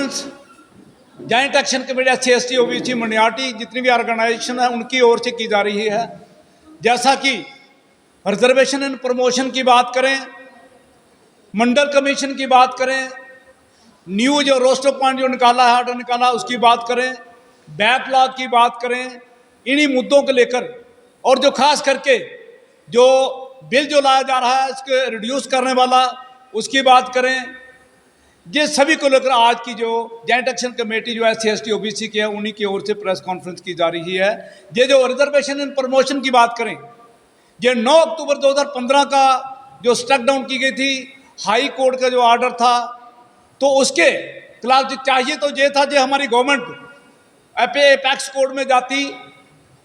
Conference joint action committee SC OBC minority जितनी भी organisation है उनकी ओर से की जा रही है। जैसा कि रिजर्वेशन एंड प्रमोशन की बात करें, मंडल कमीशन की बात करें, न्यू जो रोस्टर पॉइंट जो निकाला है, ऑर्डर निकाला, उसकी बात करें, बैकलॉग की बात करें, इन्हीं मुद्दों को लेकर और जो खास करके जो बिल जो लाया जा रहा है इसको रिड्यूस करने वाला, उसकी बात करें, ये सभी को लेकर आज की जो जॉइंट एक्शन कमेटी जो SC OBC की है उन्हीं की ओर से प्रेस कॉन्फ्रेंस की जा रही है। ये जो रिजर्वेशन एंड प्रमोशन की बात करें, ये 9 अक्टूबर 2015 का जो स्ट्रक डाउन की गई थी, हाई कोर्ट का जो ऑर्डर था, तो उसके खिलाफ चाहिए तो ये था जो हमारी गवर्नमेंट एपेक्स कोर्ट में जाती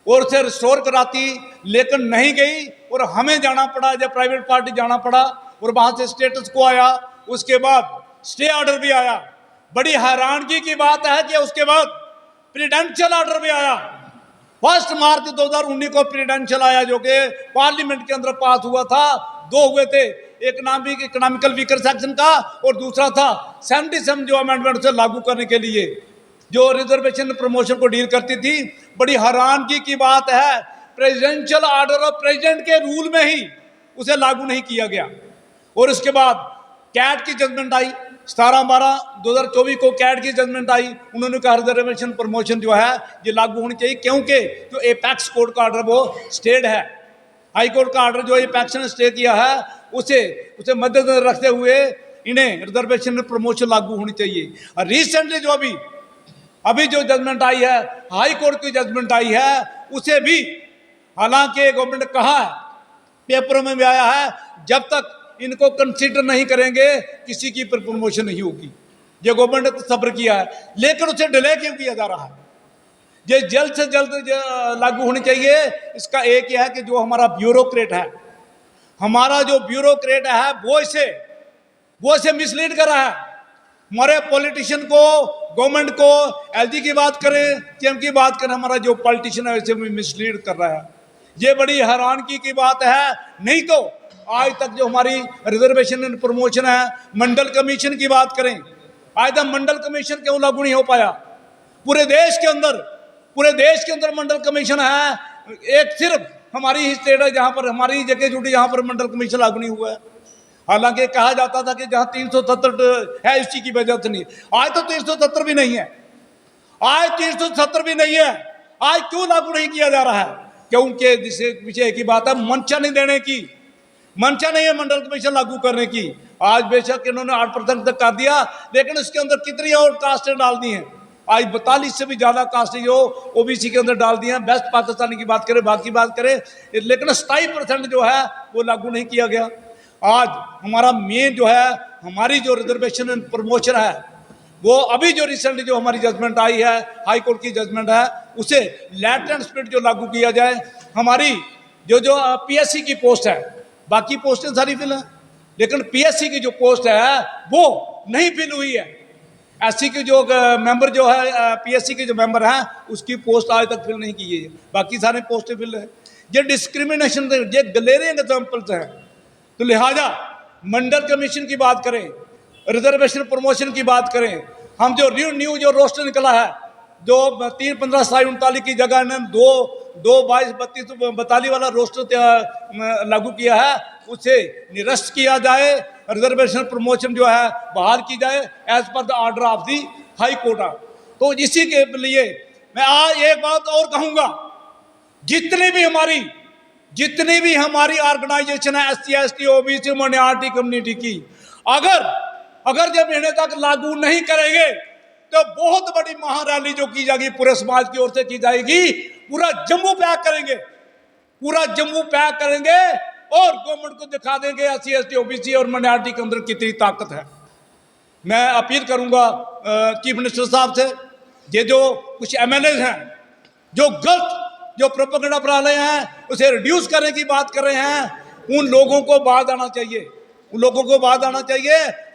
और उसे रिस्टोर कराती, लेकिन नहीं गई और हमें जाना पड़ा, जब प्राइवेट पार्टी जाना पड़ा और वहाँ से स्टेटस को आया, उसके बाद स्टे ऑर्डर भी आया। बड़ी हैरानगी की बात है कि उसके बाद प्रेसिडेंशियल ऑर्डर भी आया। 1 मार्च 2019 को प्रेसिडेंशियल आया जो कि पार्लियामेंट के अंदर पास हुआ था। 2 हुए थे, इकोनॉमिकल वीकर सेक्शन का और दूसरा था 77 जो अमेंडमेंट से लागू करने के लिए जो रिजर्वेशन प्रमोशन को डील करती थी। बड़ी हैरानगी की बात है, प्रेसिडेंशियल ऑर्डर और प्रेसिडेंट के रूल में ही उसे लागू नहीं किया गया। और उसके बाद कैट की जजमेंट आई, 17/12/2024 को कैट की जजमेंट आई। उन्होंने कहा रिजर्वेशन प्रमोशन जो है ये लागू होनी चाहिए, क्योंकि जो एपेक्स कोर्ट का ऑर्डर वो स्टेड है। हाई कोर्ट का ऑर्डर जो एपेक्स ने स्टे किया है उसे मद्देनजर रखते हुए इन्हें रिजर्वेशन प्रमोशन लागू होनी चाहिए। और रिसेंटली जो अभी जो जजमेंट आई है, हाई कोर्ट की जजमेंट आई है, उसे भी हालांकि गवर्नमेंट ने कहा है, पेपरों में भी आया है, जब तक इनको कंसीडर नहीं करेंगे किसी की प्रमोशन नहीं होगी। ये गवर्नमेंट ने तो सब्र किया है, लेकिन उसे डिले क्यों किया जा रहा है? ये जल्द से जल्द लागू होनी चाहिए। इसका एक ही है कि जो हमारा ब्यूरोक्रेट है, हमारा जो ब्यूरोक्रेट है वो इसे मिसलीड कर रहा है। हमारे पॉलिटिशियन को, गवर्नमेंट को, LG की बात करें, CM की बात करें, हमारा जो पॉलिटिशियन है इसे मिसलीड कर रहा है। ये बड़ी हैरानगी की बात है। नहीं तो आज तक जो हमारी रिजर्वेशन एंड प्रमोशन है, मंडल कमीशन की बात करें, आज तक मंडल कमीशन क्यों लागू नहीं हो पाया? पूरे देश के अंदर मंडल कमीशन है। एक सिर्फ हमारी ही स्टेट है जहां पर, हमारी जगह जुटी जहां पर मंडल कमीशन लागू नहीं हुआ है। हालांकि कहा जाता था कि जहां 370 है इसी की वजह से नहीं। आज तो 370 भी नहीं है, आज 370 भी नहीं है। आज क्यों लागू नहीं किया जा रहा है? क्योंकि जिसे पीछे की बात है, मंशा नहीं देने की, मंशा नहीं है मंडल कमीशन लागू करने की। आज बेशक इन्होंने 8% तक कर दिया, लेकिन उसके अंदर कितनी और कास्टें डाल दी हैं। आज 42 से भी ज्यादा कास्टें जो OBC के अंदर डाल दी हैं। बेस्ट पाकिस्तानी की बात करें, बाकी बात करें, लेकिन 27% जो है वो लागू नहीं किया गया। आज हमारा मेन जो है, हमारी जो रिजर्वेशन एंड प्रमोशन है, वो अभी जो रिसेंटली जो हमारी जजमेंट आई है, हाई कोर्ट की जजमेंट है, उसे लैटेंट स्पिरिट जो लागू किया जाए। हमारी जो PSC की पोस्ट है, बाकी पोस्टें सारी फिल है, लेकिन PSC की जो पोस्ट है वो नहीं फिल हुई है। SC की जो मेंबर जो है, PSC के जो मेंबर हैं, उसकी पोस्ट आज तक फिल नहीं की है, बाकी सारे पोस्टें फिल है। ये डिस्क्रिमिनेशन, ये ग्लेरिंग एग्जाम्पल्स हैं। तो लिहाजा मंडल कमीशन की बात करें, रिजर्वेशन प्रमोशन की बात करें, हम जो न्यू जो रोस्टर निकला है, जो 3, 15, 27, 39 की जगह ने 2, 22, 32, 42 वाला रोस्टर लागू किया है, उसे निरस्त किया जाए। रिजर्वेशन प्रमोशन जो है बहाल की जाए as per the order of the high court. तो इसी के लिए मैं आज एक बात और कहूँगा, जितनी भी हमारी ऑर्गेनाइजेशन है SC ST OBC minority community की, अगर जब महीने तक लागू नहीं करेंगे तो बहुत बड़ी महारैली जो की जाएगी पूरे समाज की ओर से की जाएगी। पूरा जम्मू पैक करेंगे और गवर्नमेंट को दिखा देंगे SC ST OBC और माइनॉरिटी के अंदर कितनी ताकत है। मैं अपील करूंगा चीफ मिनिस्टर साहब से, ये जो कुछ MLAs हैं जो गलत जो प्रोपेगेंडा फैला रहे हैं, उसे रिड्यूस करने की बात कर रहे हैं, उन लोगों को बात आना चाहिए।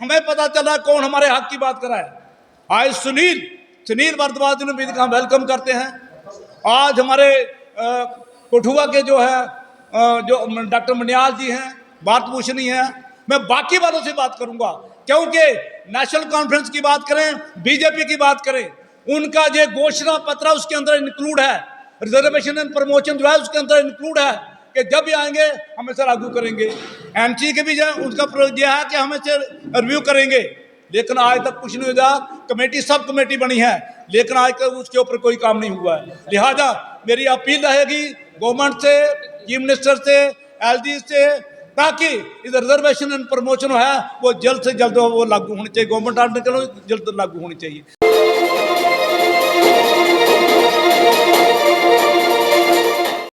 हमें पता चला कौन हमारे हक की बात कर रहा है। आज सुनील भारद्वाज ने भी हम वेलकम करते हैं। आज हमारे कठुआ के जो है जो डॉक्टर मनियाल जी हैं, भारत भूषणी हैं। मैं बाकी वालों से बात करूंगा, क्योंकि नेशनल कॉन्फ्रेंस की बात करें, बीजेपी की बात करें, उनका जो घोषणा पत्र उसके अंदर इंक्लूड है, रिजर्वेशन एंड प्रमोशन जो है उसके अंदर इंक्लूड है कि जब भी आएंगे हम इसे लागू करेंगे। एमसी के भी जो उनका यह है कि हम इसे रिव्यू करेंगे, लेकिन आज तक कुछ नहीं हुआ। कमेटी सब कमेटी बनी है, लेकिन आज तक उसके ऊपर कोई काम नहीं हुआ है। लिहाजा मेरी अपील रहेगी गवर्नमेंट से, चीफ मिनिस्टर से, एलजी से, ताकि इस रिजर्वेशन एंड प्रमोशन है वो जल्द से जल्द वो लागू होनी चाहिए, गवर्नमेंट आर्टिकल जल्द लागू होनी चाहिए।